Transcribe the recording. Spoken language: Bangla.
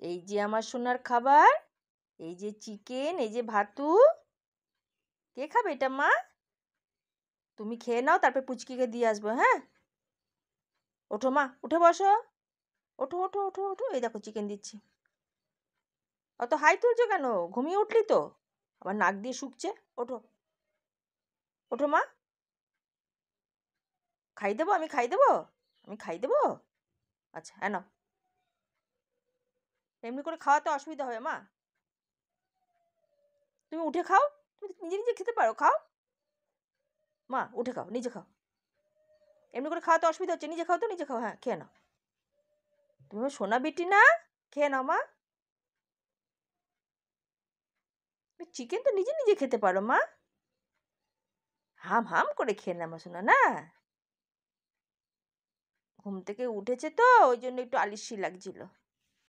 এই যে আমার সোনার খাবার, এই যে চিকেন, এই যে ভাতু। কে খাবে এটা মা? তুমি খেয়ে নাও, তারপর পুচকিকে দিয়ে আসবো। হ্যাঁ, ওঠো মা, উঠে বসো। ওঠো ওঠো ওঠো ওঠো, এই দেখো চিকেন দিচ্ছি। অত হাই তুলছো কেন? ঘুমিয়ে উঠলি তো, আবার নাক দিয়ে শুকছে। ওঠো ওঠো মা, খাই দেবো, আমি খাই দেবো, আমি খাই দেবো। আচ্ছা, হ্যাঁ নাও। এমনি করে খাওয়াতে অসুবিধা হবে মা, তুমি উঠে খাও। তুমি নিজে নিজে খেতে পারো, খাও। মা উঠে খাও, নিজে খাও। এমনি করে খাওয়াতে অসুবিধা হচ্ছে, নিজে খাও তো, নিজে খাও। হ্যাঁ, খেয়ে নাও। তুমি সোনা বেটি না, খেয়ে নাও মা। চিকেন তো নিজে নিজে খেতে পারো মা। হাম হাম করে খেয়ে না আমার সোনা, না? ঘুম থেকে উঠেছে তো, ওই জন্য একটু আলিস্যি লাগছিল।